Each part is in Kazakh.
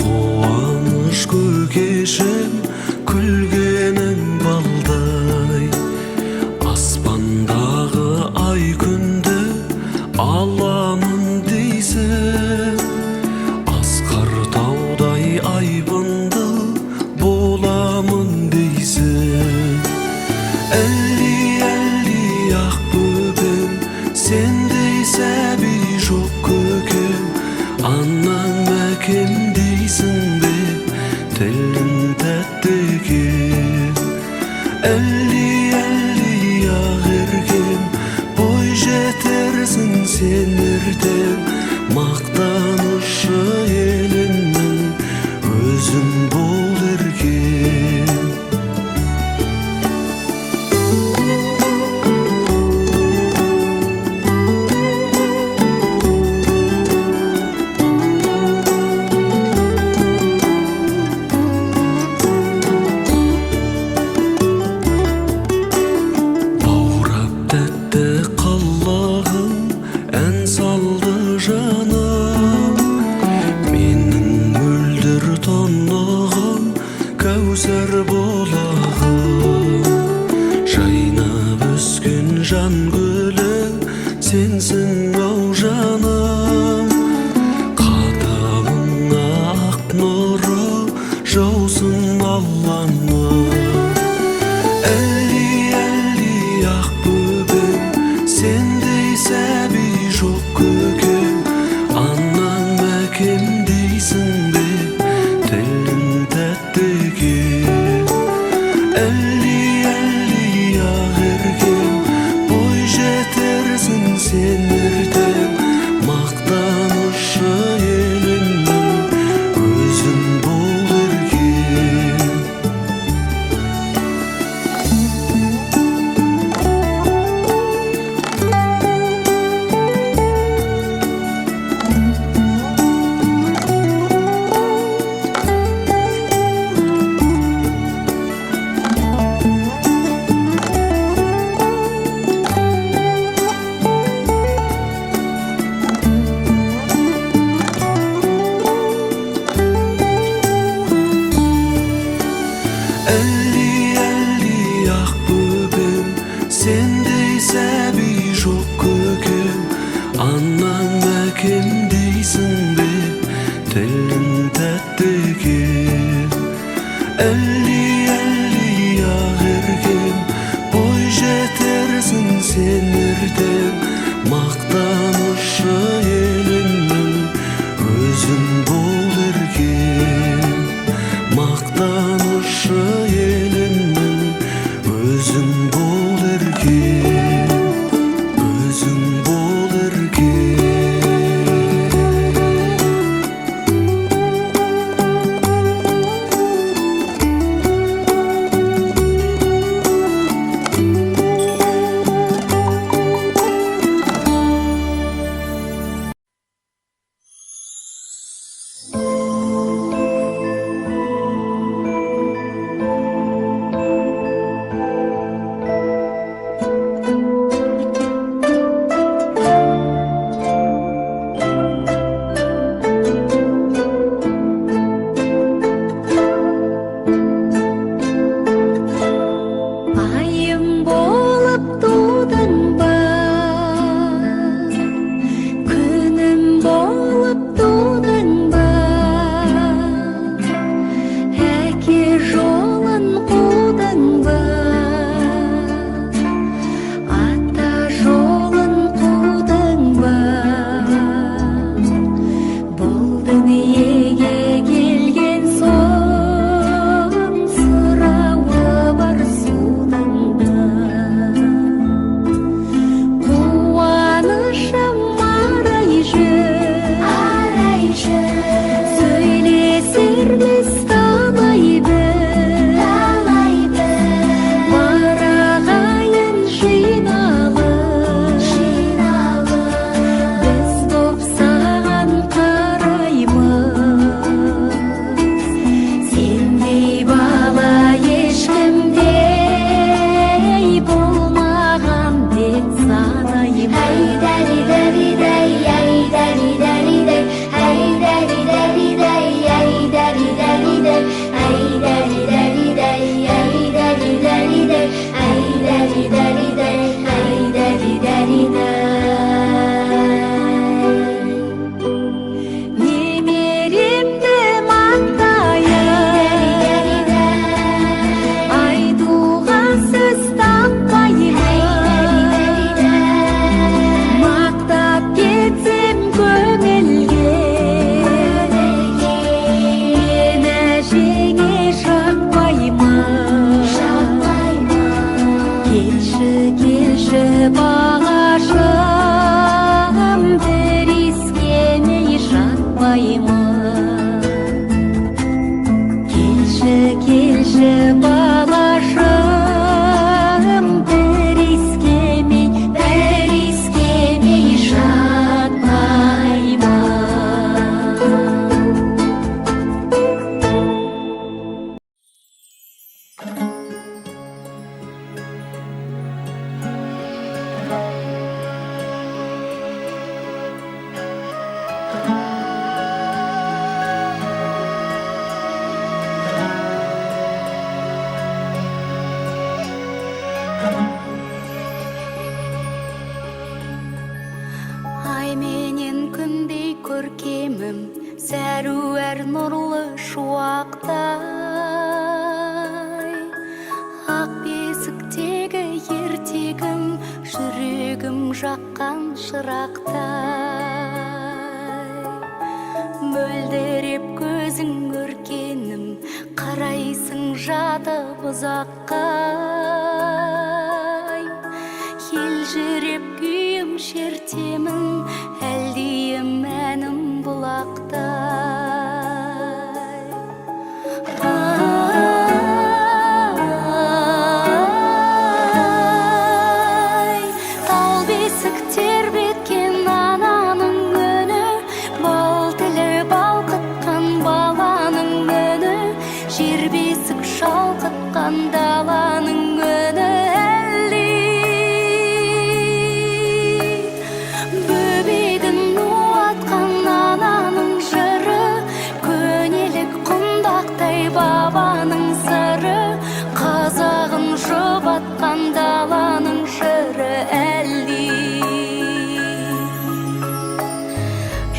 қуаныш көкешім күлгенің балдай, аспандағы ай күнді аламын дейсің, асқар таудай айбынды боламын дейсің. Әлди ақ бөбем, сендей сәби жоқ көкем, анам әкем дейсің бе, тілің тәтті екен. Әлди ақ еркем, бой жетерсің сен ертең, мақтанышы елімнің өзің бол еркем. Кәусар болағым, жайнап өскен жан гүлі сенсің ау жаным. Қадамыңа ақ нұры жаусын Алланың. Әлди ақ бөбем, сендей сәби жоқ көкем, анам әкем дейсің бе, тілің тәтті екен. Әлди ақ еркем, бой жетерсің сен ертең, мақтанышы елімнің өзің бол еркем. Әлди ақ бөбем, сендей сәби жоқ көкем, анам әкем дейсің бе, тілің тәтті екен. Әлди ақ еркем, бой жетерсің сен ертең, мақтанышы елімнің өзің бол еркем. Мақтанышы елімнің өзің бол еркем, өзің бол еркем. бағашым, бір иіскемей жатпаймын. Келші, келші бағашым, бір иіскемей жатпаймын. Ай менен күндей көркемім, зәру әр нұрлы шуақтай. Ақ бесіктегі ертегім, жүрегім жаққан шырақтай. Мөлдіреп көзің өркенім, қарайсың жатып ұзаққа. Елжіреп күйім шертемін, әлдейім әнім бұлақтай. Тал бесік тербеткен ананың үні, бал тілі балқытқан баланың үні, жер бесік шалқытқан даланың үні. Бабаның сыры, қазағын жұбатқан даланың жыры әлди.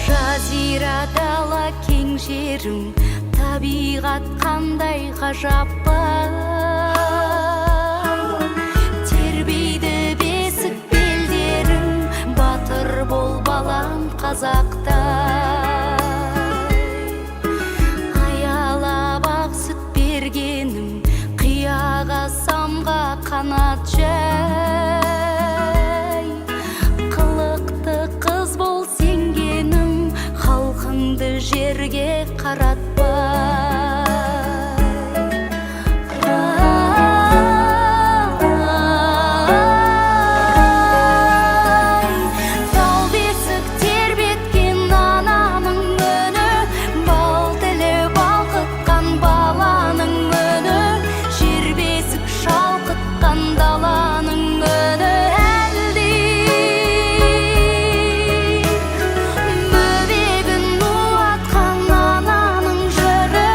Жазира дала кең жерің, табиғат қандай ғажап бай. Тербейді бесік белдерің, батыр бол балам қазақта. Самға қанат жай, қылықты қыз бол сенгенім, халқыңды жерге қаратпай. Тал бесік тербеткен ананың үні, бал тілі балқытқан баланың үні, шалқытқан даланың үні әлди. Бөбегін уатқан ананың жыры,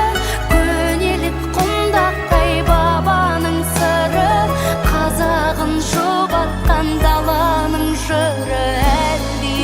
көнелік құндақтай бабаның сыры, қазағын жұбатқан даланың жыры әлди.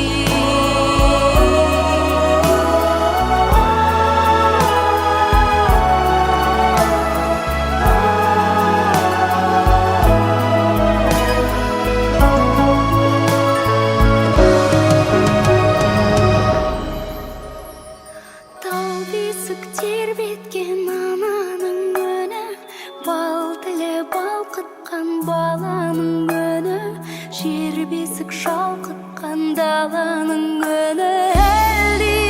Тербеткен ананың үні, бал тілі балқытқан баланың үні, жер бесік шалқытқан даланың үні әлди.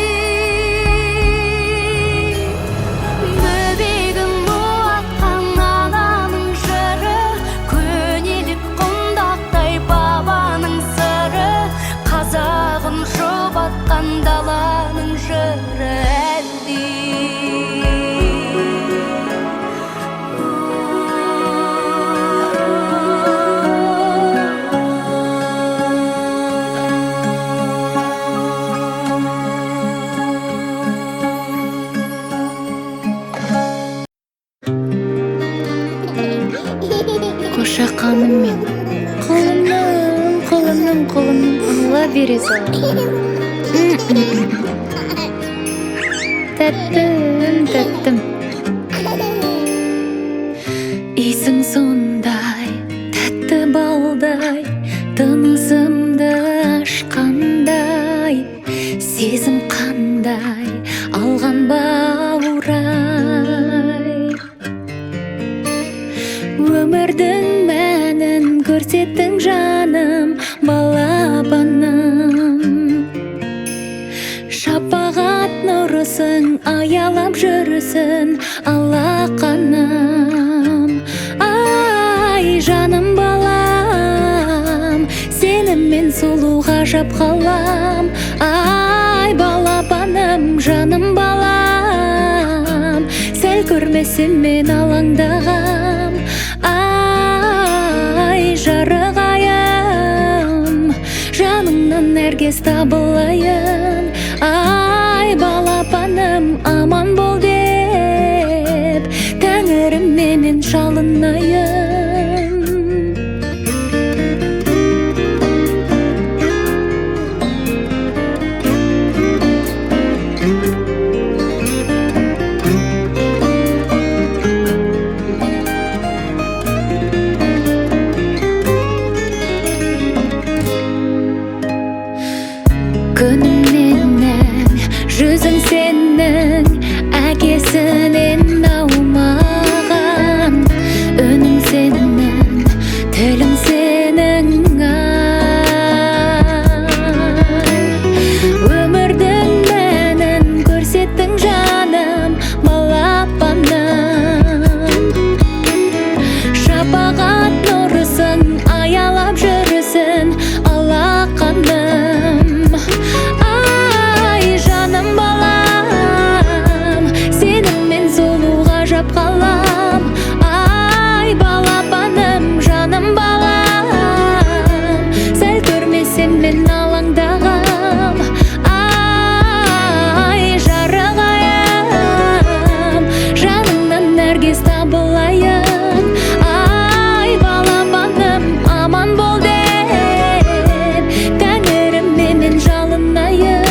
Бөбегін уатқан ананың жыры, көнелік құндақтай бабаның сыры, қазағын жұбатқан даланың жыры әлди. Қошақаным мен қолымның алла бере сал. Тәттім исің сондай, тәтті балдай, тынысымды ашқандай, сезім қандай алған бауырай. Өмірдің мәнін көрсеттің жаным, аялап жүрсін алақаным. Ай, жаным балам, сеніммен сұлу ғажап қалам. Ай, балапаным, жаным балам, сәл көрмесем мен алаңдағам. Ай, жарық айым, жаныңнан нәркес табылайын. Ай, балапаным, аман бол деп тәңіріме мен шалынайын. Күнімнен жүзің сенің әкесінен аумаған, үнің сенің, тілің сенің. Өмірдің мәнін көрсеттің жаным, балапаным. Шапағат нұрысың, аялап жүрсің алақаным. Қалам. Ай, балапаным, жаным балам, сәл көрмесем мен алаңдағам. Ай, жарық айым, жаныңнан нәркес табылайын. Ай, балапаным, аман бол деп тәңіріме мен жалынайын.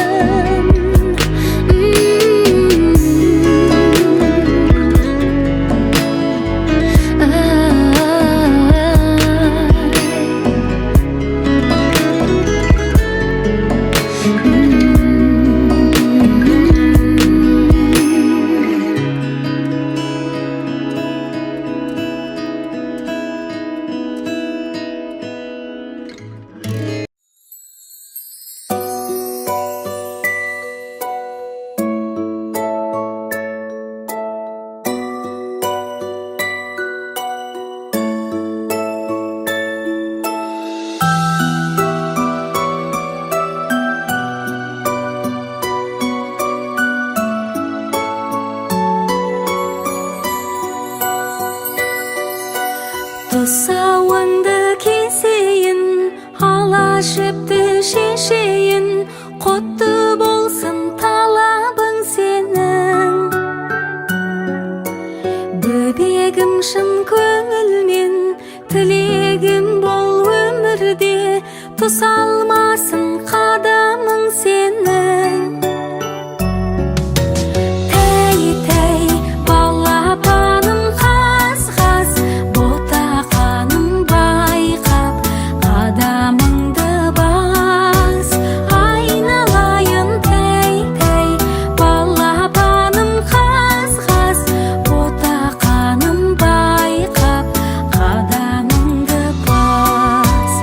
Тұсауыңды кесейін, ала жіпті шешейін, құтты болсын талабың сенің. Бөбегім шын көңілмен, тілегім бол өмірде, тұсалмасын қадамың сенің. Тәй-тәй, балапаным қаз-қаз, ботақаным байқап, қадамыңды бас. Айналайын тәй-тәй, балапаным қаз-қаз, ботақаным байқап, қадамыңды бас.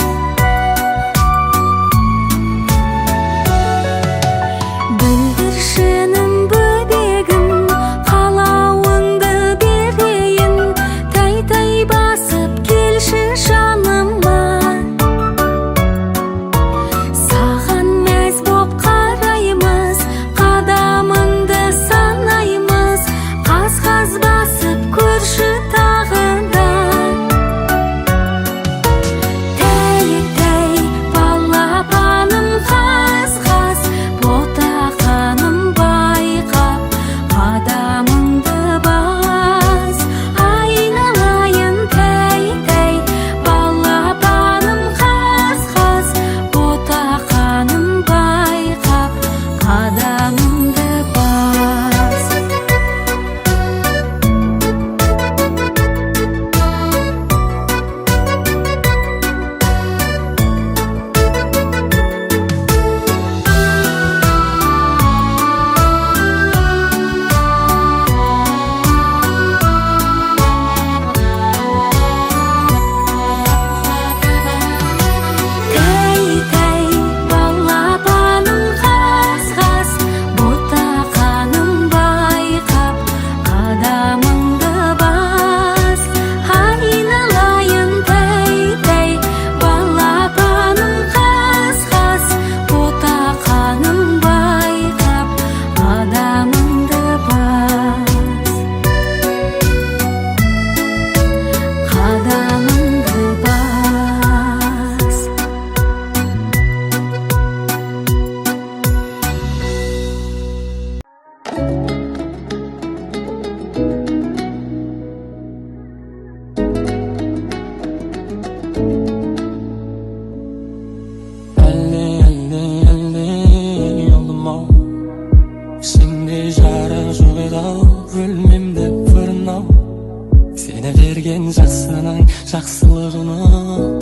жақсылығына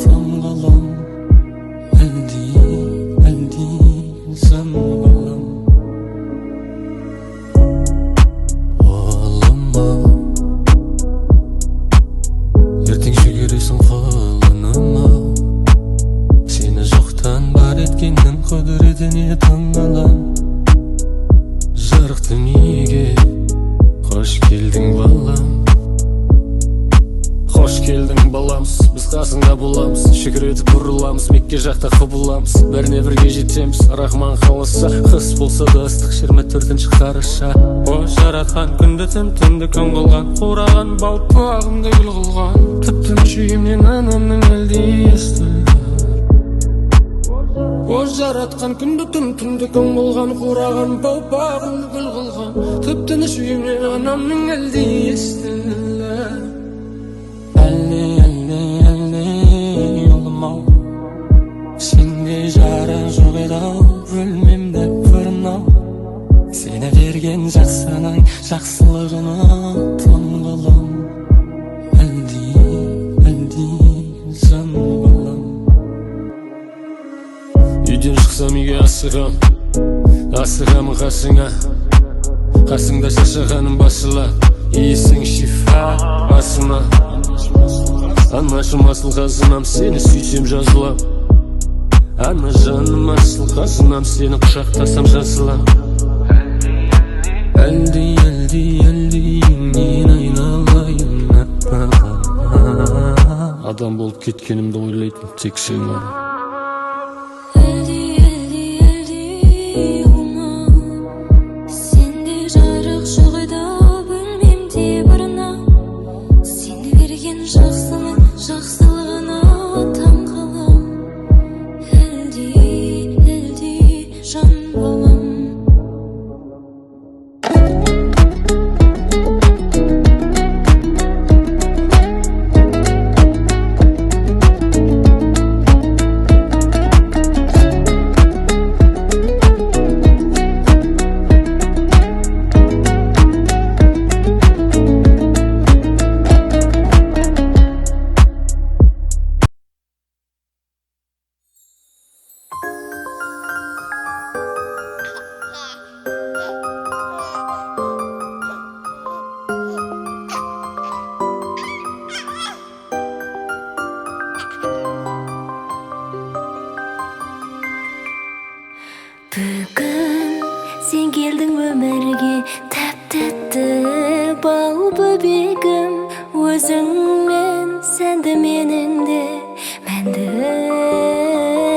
таңғалам. әлди жан балам. Олыма ертең шөгересің қолыныма. Сені жоқтан бар еткеннің құдіретіне таңғалам. Жарық дүниеге қош келдің балам. Қош келдің баламыз, біз қасыңда боламыз. Шүкіретіп бұрыламыз, Мекке жақта құбыламыз. Бәріне бірге жетеміз, Рахман қаласа. Қыс болса да ыстық 24 қараша. О жаратқан күнді түнді күн қылған, қураған балпағымды гүл қылған. Тіптен шүйімнен анамның әлде естілді. О жаратқан күнді түнді күн қылған, қураған балпағымды гүл қылған. Тіптен шүйімнен анамның әлде естілді. Әлде ұлым-ау, сендей жарық жоқ еді-ау, бөлмемді бұрын-ау. Сені берген жақсының жақсылығына таңғалам. әлди жан балам. Үйден шықсам үйге асығам қасыңа. Қасыңда шашағаным басыла, иісің шифа басыма. Анашым асыл қазынам, сені сүйсем жазылам. Ана жаным асыл қазынам, сені құшақтасам жазылам. әлди мен айналайын аппағым. Адам болып кеткенімді ойлайтын тек сен ғана. Бүгін сен келдің өмірге, тәп-тәтті бал бөбегім. Өзіңмен сәнді менің де мәнді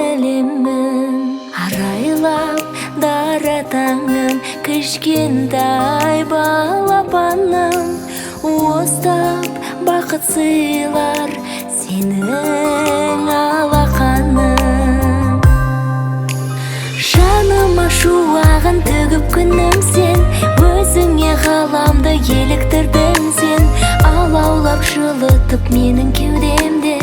әлемім. Арайлап дара таңым, кішкентай балапаным. Остап бақыт сыйлар сенің алақаның. Жаныма шуағын төгіп күнім сен, өзіңе ғаламды еліктірдің сен. Алаулап жылытып менің кеудемде,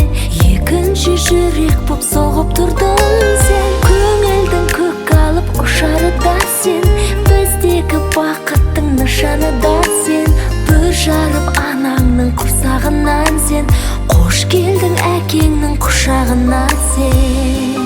екінші жүрек боп соғып тұрдың сен. Көңілдің көк алып ұшары да сен, біздегі бақыттың нышаны да сен. Бүр жарып анаңның құрсағынан сен, қош келдің әкеңнің құшағына сен.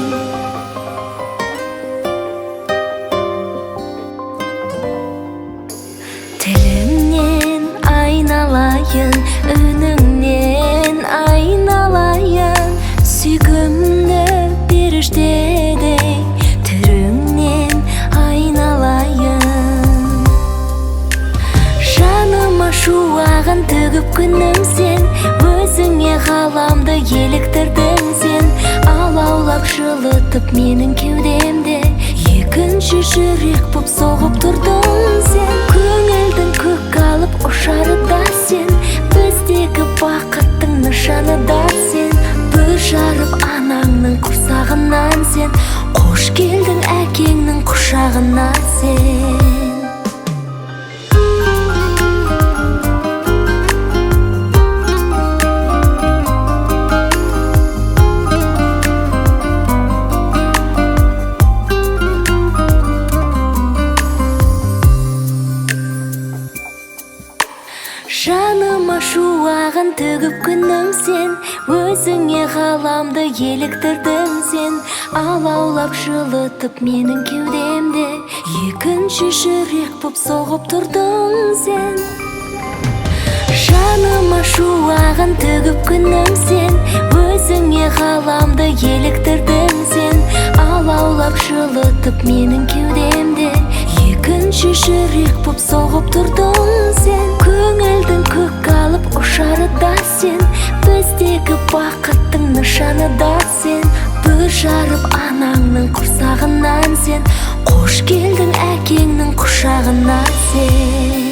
Тіліңнен айналайын, үніңнен айналайын. Сүйкімді періштедей түріңнен айналайын. Жаныма шуағын төгіп күнім сен, өзіңе ғаламды еліктірдің сен. Алаулап жылытып менің кеудемде, екінші жүрек боп соғып тұрдың сен. Көңілдің көк алып ұшары да сен, біздегі бақыттың нышаны да сен. Бүр жарып анаңның құрсағынан сен, қош келдің әкеңнің құшағына сен. Жаныма шуағын төгіп күнім сен, өзіңе ғаламды еліктірдің сен. Алаулап жылытып менің кеудемде, екінші жүрек боп соғып тұрдың сен. Жаныма шуағын төгіп күнім сен, өзіңе ғаламды еліктірдің сен. Алаулап жылытып менің кеудемде, екінші жүрек боп соғып тұрдың сен. Көңілдің көк алып ұшары да сен, біздегі бақыттың нышаны да сен. Бүр жарып анаңның құрсағынан сен, қош келдің әкеңнің құшағына сен.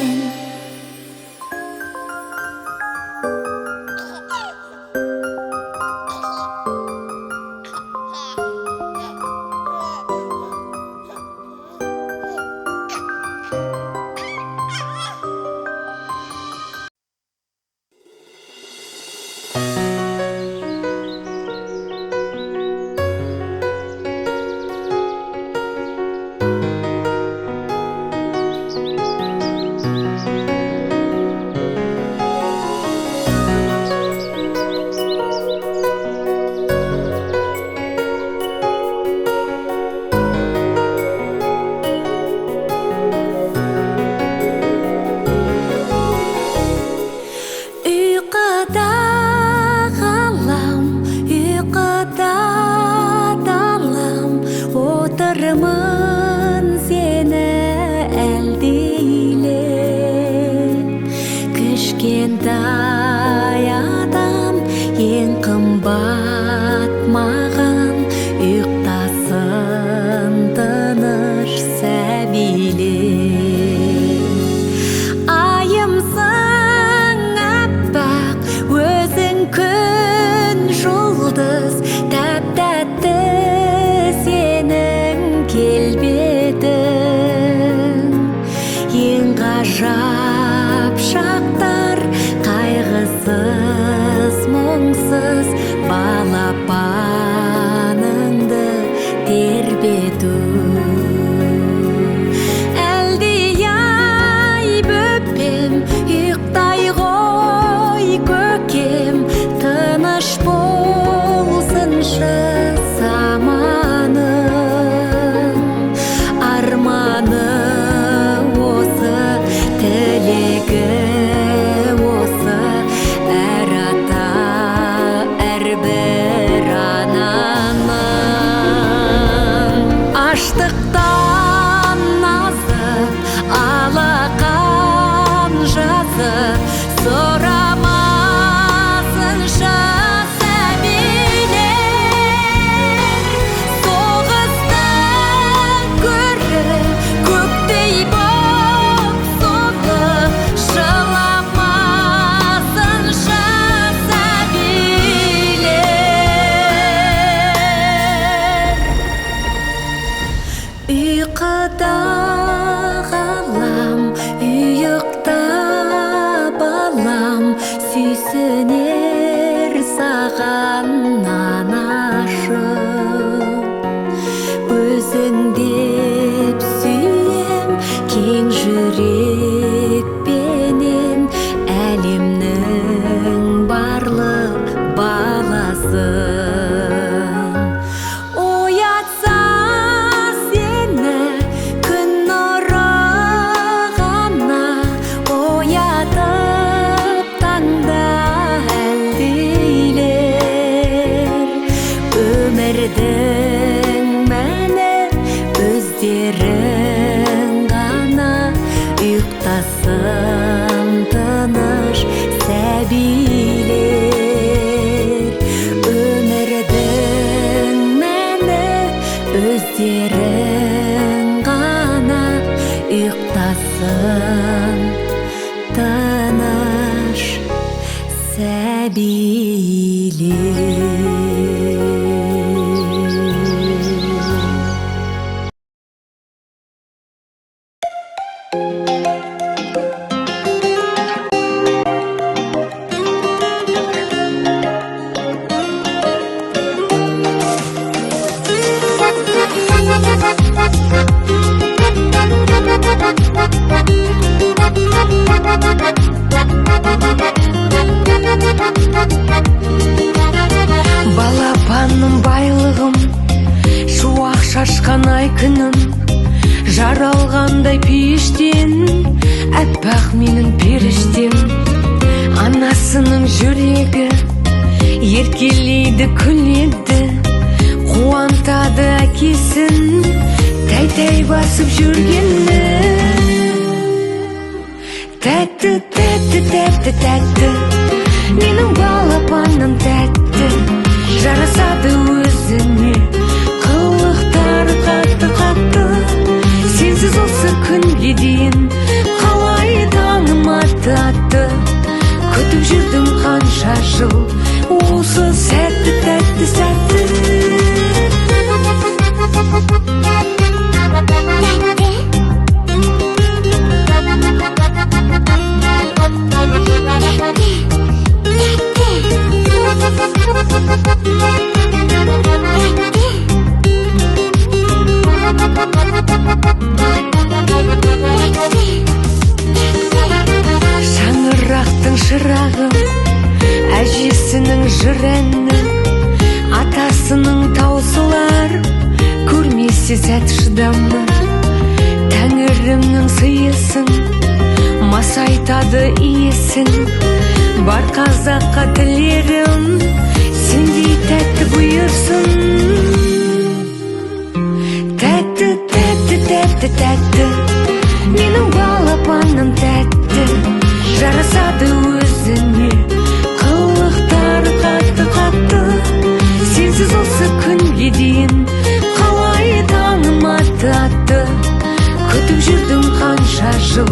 Кішкентай адам ең қымбат маған, ұйықтасын тыныш сәбилер. Айымсың аппақ, өзің күн жұлдыз, тәп-тәтті сенің келбетің. Ең ғажап шақтар, қайғысыз мұңсыз балапаныңды тербету. Әлдей-ай бөпем, ұйықтай ғой көкем, тыныш болсыншы заманың. Арманы осы, тілегі осы, әр ата, әрбір ананың. Аштықтан азып, алақан жазып, сұрамасыншы сәбилер. Соғыстың көрі көктей боп соғып, жыламасыншы сәбилер. Ұйқыда ғалам, ұйықта балам, сүйсінер саған анашым. Өзің деп сүйем кең жүрекпенен, әлемнің барлық баласын. Оятса сені күн нұры ғана, оятып таңда әлдейлер. Өмірдің мәні өздерің ғана, ұйықтасын тыныш сәбилер. Өмірдің мәні өздерің ғана, ұйықтасын тыныш сәбилер. Thank you. желкесін тәй-тәй басып жүргені. Тәтті, тәтті, тәтті, тәтті, менің балапаным тәтті, жарасады өзіне қылықтары қатты-қатты. Сенсіз осы күнге дейін қалай таңым атты. Күтіп жүрдім қанша жыл осы сәтті, тәтті, сәтті. Шаңырақтың шырағы, әжесінің жыр әні, атасының таусылар, көрмесе сәт шыдамы. Тәңірімнің сыйысын, масайтады иесін, бар қазаққа тілерім, сендей тәтті бұйырсын. Тәтті, тәтті, тәтті, тәтті, менің балапаным тәтті, жарасады өзіне қылықтары қатты-қатты. Сенсіз осы күнге дейін қалай таңым атты. Күтіп жүрдім қанша жыл